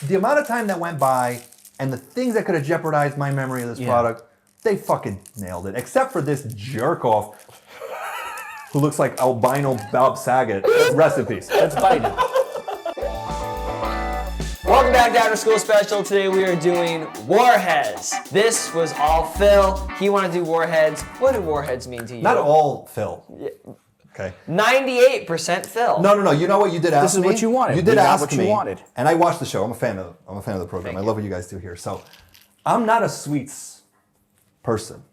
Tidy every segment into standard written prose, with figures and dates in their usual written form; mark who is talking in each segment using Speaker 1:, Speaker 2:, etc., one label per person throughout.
Speaker 1: the amount of time that went by and the things that could have jeopardized my memory of this product, they fucking nailed it. Except for this jerk off who looks like albino Bob Saget. Rest in peace.
Speaker 2: That's Biden.
Speaker 3: Welcome back to After School Special. Today we are doing Warheads. This was all Phil. He wanted to do Warheads. What do Warheads mean to you?
Speaker 1: Not all Phil.
Speaker 3: Yeah.
Speaker 1: Okay.
Speaker 3: 98% Phil.
Speaker 1: No. You know what you did ask me?
Speaker 2: This is what you wanted.
Speaker 1: You did ask
Speaker 2: what
Speaker 1: me.
Speaker 2: you wanted.
Speaker 1: And I watched the show. I'm a fan of the program. I love what you guys do here. So, I'm not a sweets person,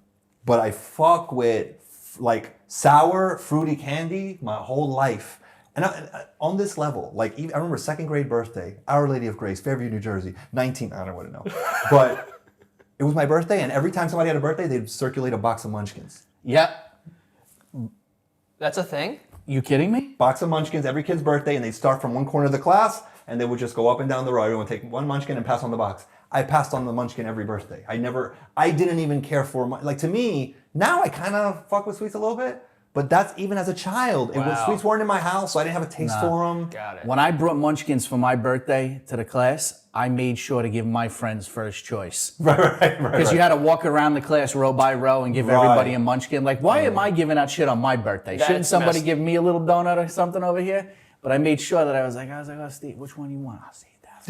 Speaker 1: but I fuck with like sour, fruity candy my whole life. And on this level, like I remember second grade birthday, Our Lady of Grace, Fairview, New Jersey, 19. I don't want to know, but it was my birthday, and every time somebody had a birthday, they'd circulate a box of Munchkins.
Speaker 2: Yep.
Speaker 3: That's a thing?
Speaker 2: You kidding me?
Speaker 1: Box of Munchkins every kid's birthday, and they'd start from one corner of the class, and they would just go up and down the row. Everyone would take one Munchkin and pass on the box. I passed on the Munchkin every birthday. I didn't even care for, like to me, now I kind of fuck with sweets a little bit, but that's even as a child. It was, sweets weren't in my house, so I didn't have a taste for them.
Speaker 3: Got it.
Speaker 2: When I brought Munchkins for my birthday to the class, I made sure to give my friends first choice.
Speaker 1: Right.
Speaker 2: Because you had to walk around the class row by row and give everybody a Munchkin. Like, why am I giving out shit on my birthday? Shouldn't somebody give me a little donut or something over here? But I made sure that I was like, oh, Steve, which one do you want? I'll see that.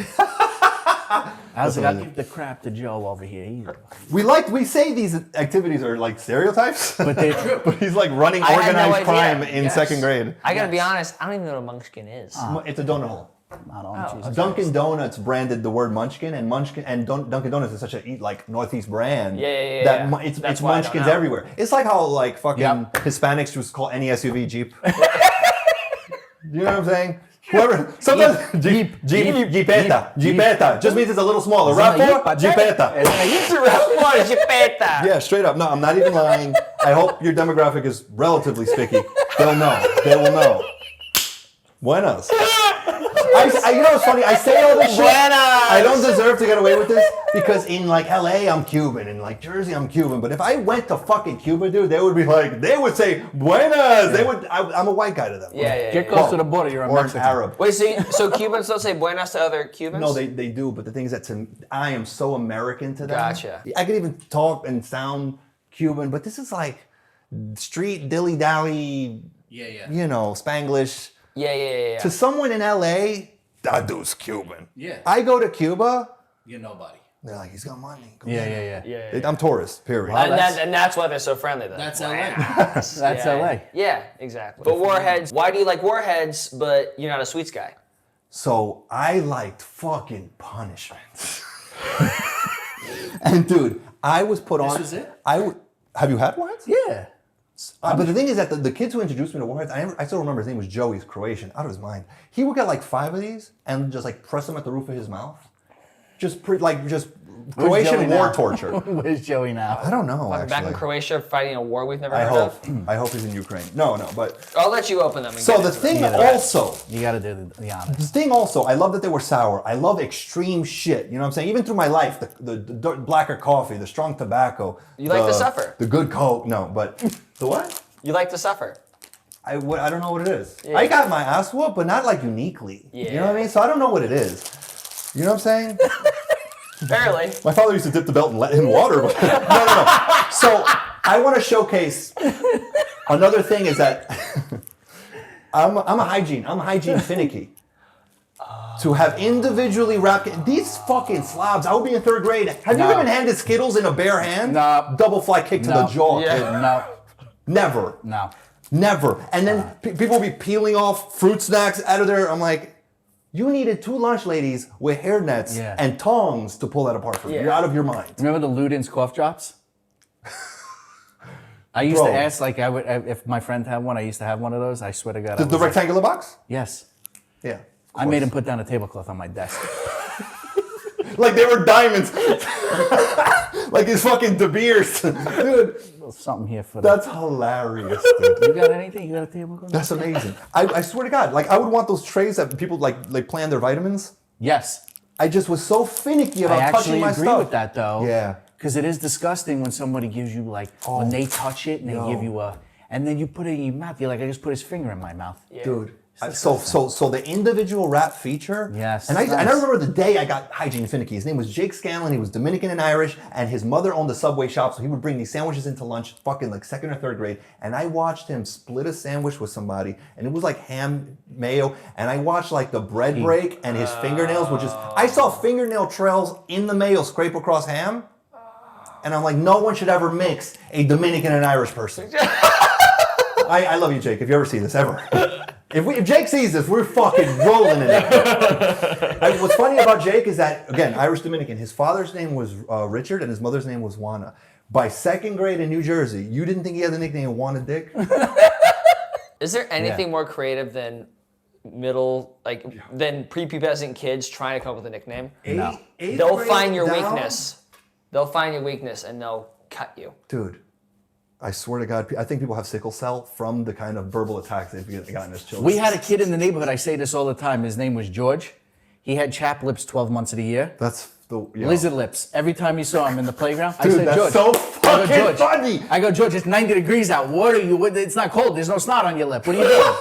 Speaker 2: I was like, I'll give the crap to Joe over here.
Speaker 1: We say these activities are like stereotypes,
Speaker 2: But they're true.
Speaker 1: but he's like running
Speaker 3: I had no
Speaker 1: organized crime
Speaker 3: idea.
Speaker 1: in second grade.
Speaker 3: I gotta be honest, I don't even know what a Munchkin is.
Speaker 1: It's a donut hole.
Speaker 2: Not on Jesus.
Speaker 1: Dunkin' Donuts branded the word Munchkin, and Dunkin' Donuts is such a like Northeast brand.
Speaker 3: Yeah.
Speaker 1: It's
Speaker 3: That's why I don't
Speaker 1: Munchkins
Speaker 3: know.
Speaker 1: everywhere. It's like how like fucking Hispanics just call any SUV Jeep. You know what I'm saying? Whoever, sometimes Jeepeta just means it's a little smaller. RAV4, Jeepeta. Yeah, straight up. No, I'm not even lying. I hope your demographic is relatively spicky. They'll know. They will know. Buenas. You know what's funny? I say all this shit. I don't deserve to get away with this because in like LA I'm Cuban and like Jersey I'm Cuban. But if I went to fucking Cuba, dude, they would say buenas. I'm a white guy to them.
Speaker 2: Get close to the border, you're a Mexican.
Speaker 1: An Arab.
Speaker 3: Wait, so Cubans don't say buenas to other Cubans?
Speaker 1: No, they do. But the thing is that I am so American to them.
Speaker 3: Gotcha.
Speaker 1: I could even talk and sound Cuban, but this is like street dilly-dally, you know, Spanglish.
Speaker 3: Yeah.
Speaker 1: To someone in LA, that dude's Cuban.
Speaker 2: Yeah.
Speaker 1: I go to Cuba,
Speaker 2: You're nobody.
Speaker 1: they're like, he's got money. Go
Speaker 2: Yeah.
Speaker 1: get it. I'm tourist, period.
Speaker 2: Well,
Speaker 3: And that's why they're so friendly then.
Speaker 2: That's LA. That's LA.
Speaker 3: Yeah, exactly. But Warheads, why do you like Warheads, but you're not a sweets guy?
Speaker 1: So I liked fucking punishments. And dude, I was put on.
Speaker 2: This was it?
Speaker 1: Have you had Warheads?
Speaker 2: Yeah.
Speaker 1: But the thing is that the kids who introduced me to Warheads, I still remember his name was Joey, he's Croatian, out of his mind. He would get like 5 of these and just like press them at the roof of his mouth. Just Croatian war torture.
Speaker 2: Where's Joey now?
Speaker 1: I don't know, actually.
Speaker 3: Back in Croatia fighting a war we've never heard of?
Speaker 1: I hope he's in Ukraine. No, but...
Speaker 3: I'll let you open them. And
Speaker 1: So the thing also...
Speaker 2: You gotta do the honors.
Speaker 1: The thing also, I love that they were sour. I love extreme shit. You know what I'm saying? Even through my life, the blacker coffee, the strong tobacco.
Speaker 3: You like to suffer.
Speaker 1: The good coke. No, but... The what?
Speaker 3: You like to suffer.
Speaker 1: I don't know what it is.
Speaker 3: Yeah.
Speaker 1: I got my ass whooped, but not like uniquely.
Speaker 3: Yeah.
Speaker 1: You know what I mean? So I don't know what it is. You know what I'm saying?
Speaker 3: Barely.
Speaker 1: My father used to dip the belt in water. But no. So I want to showcase another thing is that I'm a hygiene finicky. To have individually wrapped these fucking slobs. I would be in 3rd grade. Have you ever been handed Skittles in a bare hand?
Speaker 2: No.
Speaker 1: Double fly kick to the jaw.
Speaker 3: Yeah.
Speaker 1: Kid.
Speaker 2: No.
Speaker 1: Never.
Speaker 2: No.
Speaker 1: Never. And then people will be peeling off fruit snacks out of there. I'm like, you needed 2 lunch ladies with hairnets and tongs to pull that apart from you. You're out of your mind.
Speaker 2: Remember the Ludens cough drops? I used to ask, like, if my friend had one, I used to have one of those. I swear to God.
Speaker 1: The rectangular box?
Speaker 2: Yes.
Speaker 1: Yeah.
Speaker 2: I made him put down a tablecloth on my desk.
Speaker 1: Like they were diamonds. Like his fucking De Beers. Dude.
Speaker 2: Something here for
Speaker 1: That's hilarious, dude.
Speaker 2: You got anything? You got a table?
Speaker 1: That's amazing. I swear to God, like I would want those trays that people like plan their vitamins.
Speaker 2: Yes.
Speaker 1: I just was so finicky about touching my
Speaker 2: I actually agree
Speaker 1: stuff.
Speaker 2: with that though.
Speaker 1: Yeah.
Speaker 2: Because it is disgusting when somebody gives you like, when they touch it and they give you a, and then you put it in your mouth. You're like, I just put his finger in my mouth.
Speaker 3: Yeah.
Speaker 1: Dude. So the individual rap feature.
Speaker 2: Yes,
Speaker 1: And I
Speaker 2: nice.
Speaker 1: remember the day I got hygiene finicky. His name was Jake Scanlon. He was Dominican and Irish, and his mother owned a Subway shop, so he would bring these sandwiches into lunch, fucking like 2nd or 3rd grade. And I watched him split a sandwich with somebody, and it was like ham mayo. And I watched like the bread break and his fingernails, I saw fingernail trails in the mayo scrape across ham. And I'm like, no one should ever mix a Dominican and Irish person. I love you, Jake, if you ever see this, ever. If Jake sees this, we're fucking rolling in it. What's funny about Jake is that, again, Irish Dominican, his father's name was Richard and his mother's name was Juana. By 2nd grade in New Jersey, you didn't think he had the nickname Juana Dick?
Speaker 3: Is there anything more creative than than prepubescent kids trying to come up with a nickname?
Speaker 2: No.
Speaker 3: They'll find your weakness. They'll find your weakness and they'll cut you.
Speaker 1: Dude, I swear to God, I think people have sickle cell from the kind of verbal attacks they've gotten as children.
Speaker 2: We had a kid in the neighborhood, I say this all the time, his name was George. He had chapped lips 12 months of the year.
Speaker 1: That's the...
Speaker 2: Lizard lips. Every time you saw him in the playground,
Speaker 1: Dude,
Speaker 2: I said,
Speaker 1: that's
Speaker 2: George.
Speaker 1: so fucking funny.
Speaker 2: I go, George, it's 90 degrees out. What are you? It's not cold. There's no snot on your lip. What are you doing?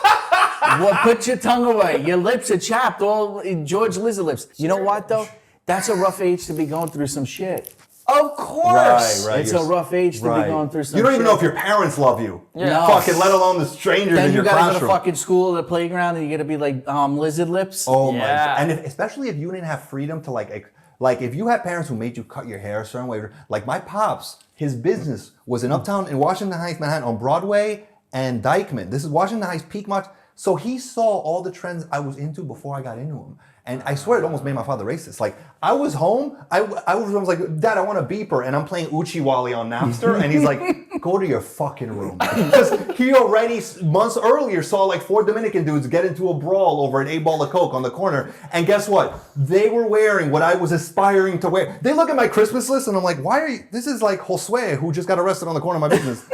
Speaker 2: Well, put your tongue away. Your lips are chapped. All George lizard lips. You know what, though? That's a rough age to be going through some shit.
Speaker 3: Of course.
Speaker 2: It's a rough age to be going through some shit.
Speaker 1: You don't even know if your parents love you.
Speaker 3: Yeah.
Speaker 2: No.
Speaker 1: Fucking let alone the strangers
Speaker 2: Then
Speaker 1: in
Speaker 2: you
Speaker 1: your
Speaker 2: gotta
Speaker 1: classroom.
Speaker 2: go to fucking school, the playground, and you gotta be like lizard lips.
Speaker 1: Oh my
Speaker 3: Yeah.
Speaker 1: God. And especially if you didn't have freedom to like if you had parents who made you cut your hair a certain way, like my pops, his business was in Uptown in Washington Heights, Manhattan on Broadway and Dykeman. This is Washington Heights Peak Much. So he saw all the trends I was into before I got into them. And I swear it almost made my father racist. Like, I was home, I was like, Dad, I want a beeper. And I'm playing Uchiwali on Napster. And he's like, go to your fucking room. Because he already, months earlier, saw like 4 Dominican dudes get into a brawl over an 8-ball of Coke on the corner. And guess what? They were wearing what I was aspiring to wear. They look at my Christmas list and I'm like, why are you, this is like Josue who just got arrested on the corner of my business.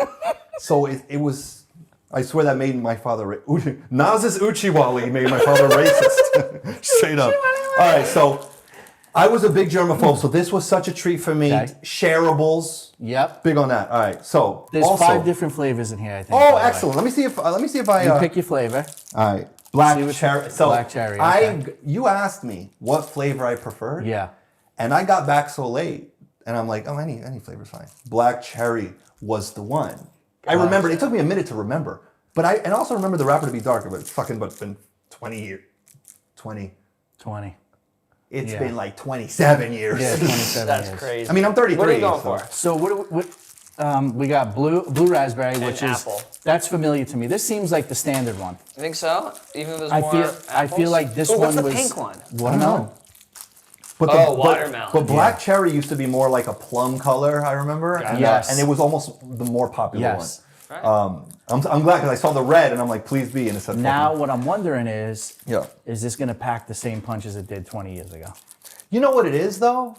Speaker 1: So it was... I swear that made my father... Naz's Uchiwali made my father racist. Straight up. All right, so I was a big germaphobe, so this was such a treat for me.
Speaker 2: Okay.
Speaker 1: Shareables.
Speaker 2: Yep.
Speaker 1: Big on that. All right, so
Speaker 2: There's
Speaker 1: also,
Speaker 2: 5 different flavors in here, I think.
Speaker 1: Oh,
Speaker 2: by the way.
Speaker 1: excellent. Let me see if I...
Speaker 2: You pick your flavor.
Speaker 1: all right. Black
Speaker 2: See what-
Speaker 1: cherry. So
Speaker 2: black cherry, okay.
Speaker 1: you asked me what flavor I preferred.
Speaker 2: Yeah.
Speaker 1: And I got back so late, and I'm like, oh, any flavor's fine. Black cherry was the one. I remember. It took me a minute to remember, but I also remember the wrapper to be darker. But it's fucking been 20 years. 20.
Speaker 2: 20.
Speaker 1: It's
Speaker 2: Yeah.
Speaker 1: been like 27 years.
Speaker 2: Yeah, 27
Speaker 3: That's
Speaker 2: years.
Speaker 3: crazy.
Speaker 1: I mean, I'm 33.
Speaker 3: What are you going
Speaker 1: so-
Speaker 3: for?
Speaker 2: So what we got blue raspberry, which is
Speaker 3: apple.
Speaker 2: that's familiar to me. This seems like the standard one.
Speaker 3: You think so? Even if there's
Speaker 2: I
Speaker 3: more
Speaker 2: feel
Speaker 3: apples?
Speaker 2: like this
Speaker 3: Ooh,
Speaker 2: one
Speaker 3: what's the
Speaker 2: was
Speaker 3: pink one?
Speaker 2: watermelon.
Speaker 1: But
Speaker 3: watermelon.
Speaker 1: But black cherry used to be more like a plum color. I remember. And,
Speaker 2: Yes.
Speaker 1: and it was almost the more popular
Speaker 2: Yes.
Speaker 3: Right.
Speaker 1: one. I'm glad because I saw the red and I'm like, please be. And it said
Speaker 2: Now
Speaker 1: fucking-
Speaker 2: what I'm wondering is,
Speaker 1: Yeah.
Speaker 2: is this gonna pack the same punch as it did 20 years ago?
Speaker 1: You know what it is though?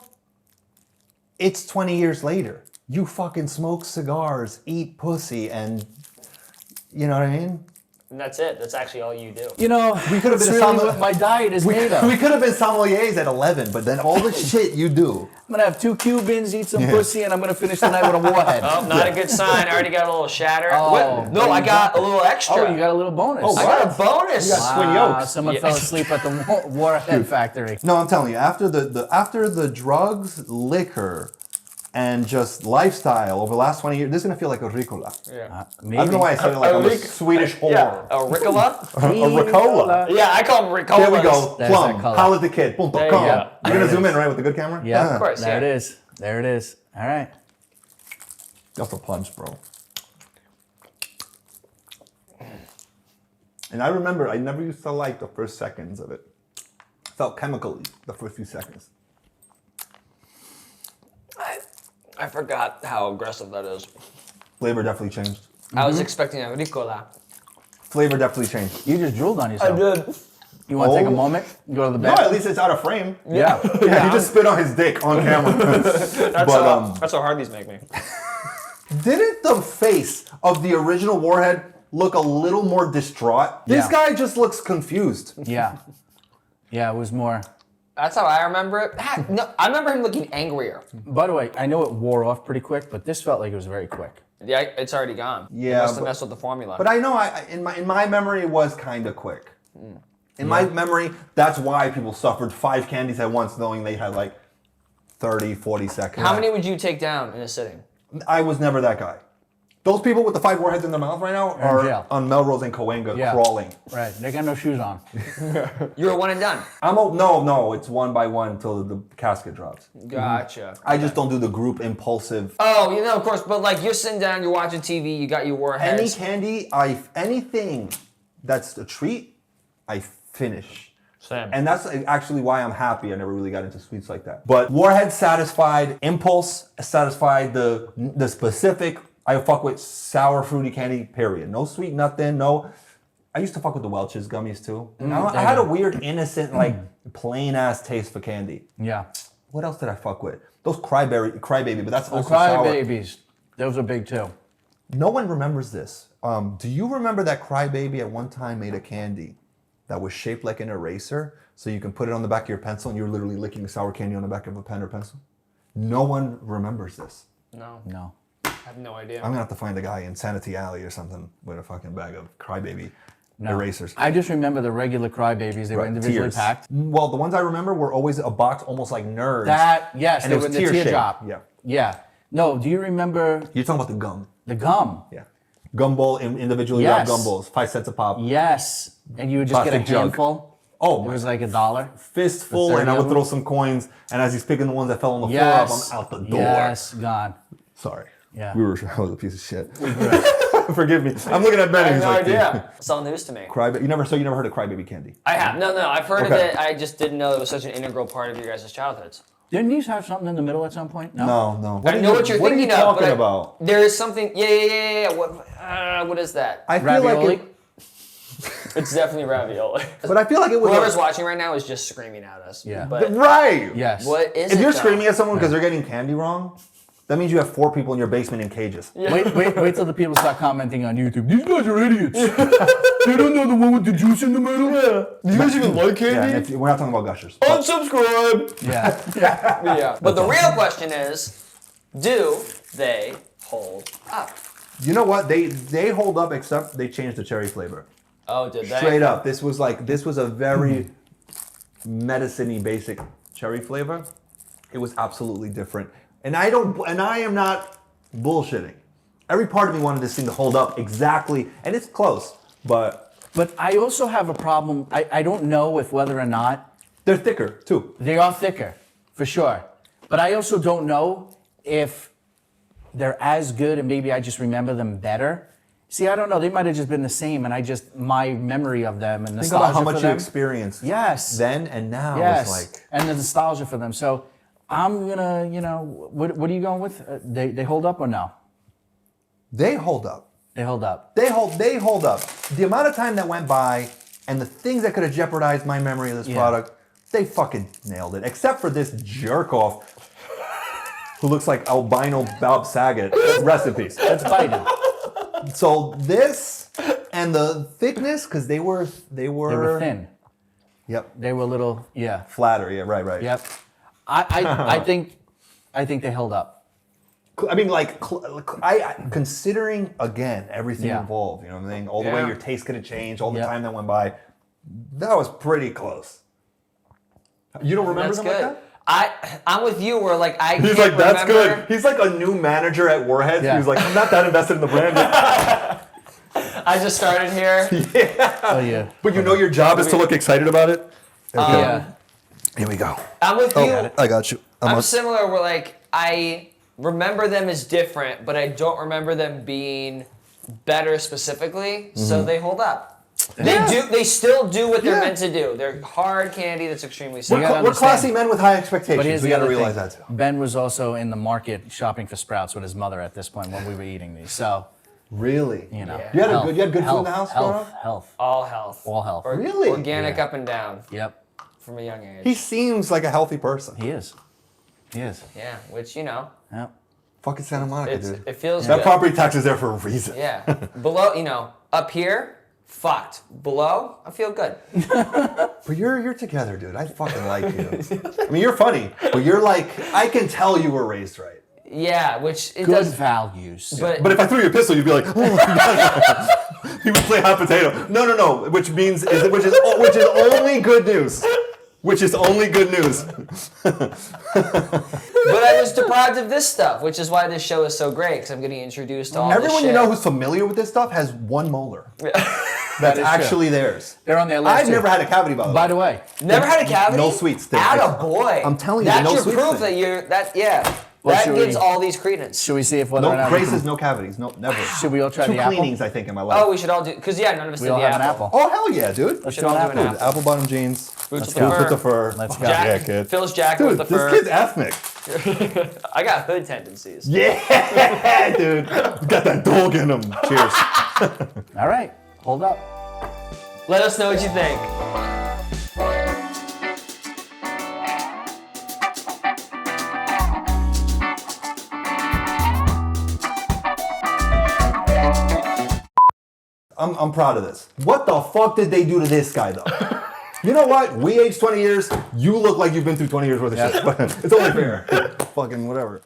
Speaker 1: It's 20 years later. You fucking smoke cigars, eat pussy, and you know what I mean?
Speaker 3: And that's it. That's actually all you do.
Speaker 2: You know,
Speaker 1: We could have
Speaker 2: that's
Speaker 1: been
Speaker 2: really
Speaker 1: some-
Speaker 2: what my diet is made of.
Speaker 1: We could have been sommeliers at 11, but then all the shit you do.
Speaker 2: I'm gonna have 2 Cubans, eat some pussy, and I'm gonna finish the night with a warhead.
Speaker 3: Oh, not a good sign. I already got a little shatter.
Speaker 2: Oh,
Speaker 3: What? No, I got a little extra.
Speaker 2: Oh, you got a little bonus.
Speaker 1: Oh,
Speaker 3: I got a bonus.
Speaker 1: You got twin yolks.
Speaker 2: Someone
Speaker 3: Yeah.
Speaker 2: fell asleep at the warhead factory.
Speaker 1: No, I'm telling you, after the drugs, liquor, and just lifestyle over the last 20 years, this is gonna feel like a Ricola.
Speaker 3: Yeah.
Speaker 2: Maybe.
Speaker 1: I don't know why I said it like I'm a Swedish whore.
Speaker 3: Yeah. A Ricola?
Speaker 1: A Ricola.
Speaker 3: Yeah, I call them Ricolas.
Speaker 1: There we go.
Speaker 2: There's
Speaker 1: Plum.
Speaker 2: that color.
Speaker 1: Holla at the kid. Boom,
Speaker 3: There you
Speaker 1: come.
Speaker 3: go.
Speaker 1: You're
Speaker 2: There
Speaker 1: gonna
Speaker 2: it
Speaker 1: zoom
Speaker 2: is.
Speaker 1: in, right, with the good camera?
Speaker 2: Yeah,
Speaker 3: Of course,
Speaker 2: there
Speaker 3: yeah.
Speaker 2: it is. There it is. All right.
Speaker 1: That's a punch, bro. And I remember I never used to like the first seconds of it. Felt chemically the first few seconds.
Speaker 3: I forgot how aggressive that is.
Speaker 1: Flavor definitely changed.
Speaker 3: I was expecting a Ricola.
Speaker 1: Flavor definitely changed.
Speaker 2: You just drooled on yourself.
Speaker 3: did.
Speaker 2: You want to take a
Speaker 1: Oh.
Speaker 2: moment? Go to the
Speaker 1: No,
Speaker 2: bed.
Speaker 1: at least it's out of frame.
Speaker 2: Yeah.
Speaker 1: Yeah, he just spit on his dick on camera.
Speaker 3: That's how hard these make me.
Speaker 1: Didn't the face of the original Warhead look a little more distraught? This
Speaker 2: Yeah.
Speaker 1: guy just looks confused.
Speaker 2: Yeah. Yeah, it was more.
Speaker 3: That's how I remember it. No, I remember him looking angrier.
Speaker 2: By the way, I know it wore off pretty quick, but this felt like it was very quick.
Speaker 3: Yeah, it's already gone.
Speaker 1: Yeah,
Speaker 3: You must have
Speaker 1: but-
Speaker 3: messed with the formula.
Speaker 1: But I know in my memory it was kind of quick. In my memory, that's why people suffered 5 candies at once, knowing they had like 30, 40 seconds.
Speaker 3: How many would you take down in a sitting?
Speaker 1: I was never that guy. Those people with the 5 warheads in their mouth right now are on Melrose and Cahuenga crawling.
Speaker 2: Right, they got no shoes on.
Speaker 3: You're a one and done.
Speaker 1: No, it's one by one until the casket drops.
Speaker 3: Gotcha.
Speaker 1: I just don't do the group impulsive.
Speaker 3: Oh, of course, but like you're sitting down, you're watching TV, you got your warheads.
Speaker 1: Anything that's a treat, I finish.
Speaker 3: Same.
Speaker 1: And that's actually why I'm happy I never really got into sweets like that. But warhead satisfied, impulse satisfied, the specific. I fuck with sour fruity candy, period. No sweet nothing, no. I used to fuck with the Welch's gummies too. I had a weird, innocent, like plain ass taste for candy.
Speaker 2: Yeah.
Speaker 1: What else did I fuck with? Those crybaby, but that's also
Speaker 2: Cry
Speaker 1: sour.
Speaker 2: Babies. Those are big too.
Speaker 1: No one remembers this. Do you remember that Crybaby at one time made a candy that was shaped like an eraser, so you can put it on the back of your pencil and you're literally licking sour candy on the back of a pen or pencil? No one remembers this.
Speaker 3: No. I have no idea.
Speaker 1: I'm gonna have to find a guy in Sanity Alley or something with a fucking bag of Crybaby erasers.
Speaker 2: I just remember the regular Cry Babies. They were individually
Speaker 1: Tears.
Speaker 2: packed.
Speaker 1: Well, the ones I remember were always a box, almost like Nerds.
Speaker 2: Yes,
Speaker 1: and
Speaker 2: they
Speaker 1: it
Speaker 2: were
Speaker 1: was
Speaker 2: in the
Speaker 1: tear-shaped.
Speaker 2: teardrop.
Speaker 1: Yeah.
Speaker 2: Yeah. No, do you remember
Speaker 1: You're talking about the gum.
Speaker 2: the gum?
Speaker 1: Yeah. Gumball, individually
Speaker 2: Yes.
Speaker 1: wrapped gumballs, 5 cents a pop.
Speaker 2: Yes. And you would just get a
Speaker 1: Plastic jug.
Speaker 2: handful.
Speaker 1: Oh,
Speaker 2: It was like $1.
Speaker 1: fistful,
Speaker 2: For 30
Speaker 1: and I would
Speaker 2: of them?
Speaker 1: throw some coins, and as he's picking the ones that fell on the floor
Speaker 2: Yes.
Speaker 1: up, I'm out the door.
Speaker 2: Yes, gone.
Speaker 1: Sorry.
Speaker 2: Yeah.
Speaker 1: I was a piece of shit. Forgive me. I'm looking at Ben
Speaker 3: I
Speaker 1: and
Speaker 3: have
Speaker 1: he's
Speaker 3: no
Speaker 1: like,
Speaker 3: idea. It's all news to me.
Speaker 1: Crybaby. You never heard of Crybaby candy?
Speaker 3: I have. No, I've heard of
Speaker 1: Okay.
Speaker 3: it. I just didn't know it was such an integral part of your guys' childhoods.
Speaker 2: Didn't these have something in the middle at some point? No.
Speaker 1: No.
Speaker 3: I know what you're
Speaker 1: What are
Speaker 3: thinking
Speaker 1: you
Speaker 3: of,
Speaker 1: talking about?
Speaker 3: There is something. Yeah. What is that?
Speaker 1: I feel
Speaker 2: Ravioli?
Speaker 1: like
Speaker 3: It's definitely ravioli.
Speaker 1: but I feel like it was
Speaker 3: Whoever's watching right now is just screaming at us.
Speaker 2: Yeah.
Speaker 3: But
Speaker 1: right.
Speaker 2: Yes.
Speaker 3: what is
Speaker 1: If
Speaker 3: it?
Speaker 1: you're
Speaker 3: though?
Speaker 1: screaming at someone because they're getting candy wrong, that means you have 4 people in your basement in cages.
Speaker 2: Wait till the people start commenting on YouTube. These guys are idiots. They don't know the one with the juice in the middle.
Speaker 3: Do you guys even like
Speaker 1: Yeah, and we're not talking about gushers.
Speaker 3: Unsubscribe.
Speaker 2: Yeah.
Speaker 3: Yeah. But the real question is, do they hold up?
Speaker 1: You know what? They hold up, except they changed the cherry flavor.
Speaker 3: Oh, did they?
Speaker 1: Straight up. This was a very medicine-y basic cherry flavor. It was absolutely different. And I am not bullshitting. Every part of me wanted this thing to hold up exactly, and it's close, but
Speaker 2: But I also have a problem. I don't know if whether or not
Speaker 1: they're thicker too.
Speaker 2: they are thicker, for sure. But I also don't know if they're as good, and maybe I just remember them better. See, I don't know. They might have just been the same, and my memory of them and
Speaker 1: Think
Speaker 2: nostalgia
Speaker 1: about how
Speaker 2: for
Speaker 1: much you
Speaker 2: them.
Speaker 1: experienced.
Speaker 2: Yes.
Speaker 1: Then and now
Speaker 2: Yes.
Speaker 1: is like
Speaker 2: And the nostalgia for them. So I'm gonna, what are you going with? They hold up or no?
Speaker 1: they hold up.
Speaker 2: They hold up.
Speaker 1: They hold up. The amount of time that went by and the things that could have jeopardized my memory of this product, they fucking nailed it. Except for this jerk off who looks like albino Bob Saget. Rest in peace.
Speaker 2: It's biting.
Speaker 1: So this and the thickness, because they were
Speaker 2: They were thin.
Speaker 1: Yep.
Speaker 2: They were little, yeah.
Speaker 1: Flatter. Yeah. Right.
Speaker 2: Yep. I think they held up.
Speaker 1: I mean, considering again everything
Speaker 2: Yeah.
Speaker 1: involved. You know what I'm saying? All the way
Speaker 3: Yeah.
Speaker 1: your taste could have changed, all the
Speaker 2: Yep.
Speaker 1: time that went by. That was pretty close. You don't remember
Speaker 3: That's
Speaker 1: them
Speaker 3: good.
Speaker 1: like that?
Speaker 3: I'm with you where like I
Speaker 1: He's
Speaker 3: can't
Speaker 1: like, that's
Speaker 3: remember.
Speaker 1: good. He's like a new manager at Warheads.
Speaker 2: Yeah.
Speaker 1: He's like, I'm not that invested in the brand yet.
Speaker 3: I just started here.
Speaker 2: Oh yeah.
Speaker 1: But you know your job is to look excited about it?
Speaker 2: Yeah.
Speaker 1: Here we go.
Speaker 3: I'm with you.
Speaker 1: I got you.
Speaker 3: I'm similar where like I remember them as different, but I don't remember them being better specifically, so they hold up. They still do what they're
Speaker 1: Yeah.
Speaker 3: meant to do. They're hard candy that's extremely
Speaker 2: You
Speaker 3: simple.
Speaker 2: gotta
Speaker 1: We're
Speaker 2: understand.
Speaker 1: classy men with high
Speaker 2: But
Speaker 1: expectations.
Speaker 2: here's
Speaker 1: We
Speaker 2: the
Speaker 1: got to
Speaker 2: other
Speaker 1: realize
Speaker 2: thing.
Speaker 1: that too.
Speaker 2: Ben was also in the market shopping for Sprouts with his mother at this point when we were eating these. So,
Speaker 1: Really?
Speaker 2: you know.
Speaker 3: Yeah.
Speaker 1: You had
Speaker 2: health,
Speaker 1: good food in
Speaker 2: health,
Speaker 1: the house growing up?
Speaker 2: Health.
Speaker 3: All health.
Speaker 2: All health.
Speaker 1: Really?
Speaker 3: Organic
Speaker 2: Yeah.
Speaker 3: up and down
Speaker 2: Yep.
Speaker 3: from a young age.
Speaker 1: He seems like a healthy person.
Speaker 2: He is.
Speaker 3: Yeah, which
Speaker 2: Yep.
Speaker 1: Fucking Santa Monica, dude.
Speaker 3: it feels
Speaker 1: That
Speaker 3: good.
Speaker 1: property tax is there for a reason.
Speaker 3: Yeah. Below, up here, fucked. Below, I feel good.
Speaker 1: But you're together, dude. I fucking like you. I mean, you're funny, but you're like, I can tell you were raised right.
Speaker 3: Yeah, which it
Speaker 2: Good
Speaker 3: does.
Speaker 2: values.
Speaker 3: But
Speaker 1: But if I threw you a pistol, you'd be like, oh my God. He would play hot potato. No. Which is only good news. Which is only good news.
Speaker 3: But I was deprived of this stuff, which is why this show is so great, because I'm getting introduced to all this
Speaker 1: Everyone
Speaker 3: shit.
Speaker 1: you know who's familiar with this stuff has one molar. That's
Speaker 2: is
Speaker 1: actually theirs.
Speaker 2: They're on their list.
Speaker 1: I've never had a cavity, by the way.
Speaker 2: By the way,
Speaker 3: Never had a cavity?
Speaker 1: No sweets thing.
Speaker 3: Attaboy.
Speaker 1: I'm telling you,
Speaker 3: that's
Speaker 1: no
Speaker 3: your
Speaker 1: sweets
Speaker 3: proof
Speaker 1: thing.
Speaker 3: that you're, that
Speaker 2: Well,
Speaker 3: that gives all these credence.
Speaker 2: should we see if whether or
Speaker 1: No
Speaker 2: not
Speaker 1: braces, no cavities, no, never.
Speaker 2: should we all try
Speaker 1: Two
Speaker 2: the apple?
Speaker 1: cleanings, I think, in my life.
Speaker 3: Oh, we should all do, because none of us
Speaker 2: We
Speaker 3: did
Speaker 2: all
Speaker 3: the
Speaker 2: have an apple.
Speaker 1: Oh, hell yeah, dude.
Speaker 2: Let's
Speaker 3: should
Speaker 2: do an
Speaker 3: all do an
Speaker 2: apple.
Speaker 3: apple.
Speaker 1: Apple bottom jeans.
Speaker 3: Boots
Speaker 1: Boots
Speaker 3: with
Speaker 1: with
Speaker 3: the
Speaker 1: the
Speaker 3: fur.
Speaker 1: fur.
Speaker 2: Let's go.
Speaker 3: Jack,
Speaker 1: Yeah, kid.
Speaker 3: Phil's jacket
Speaker 1: Dude,
Speaker 3: with the fur.
Speaker 1: this kid's ethnic.
Speaker 3: I got hood tendencies.
Speaker 1: Yeah, dude. Got that dog in him. Cheers.
Speaker 2: All right, hold up.
Speaker 3: Let us know what you think.
Speaker 1: I'm proud of this. What the fuck did they do to this guy, though? You know what? We aged 20 years. You look like you've been through 20 years worth of shit. But it's only fair. Fucking whatever.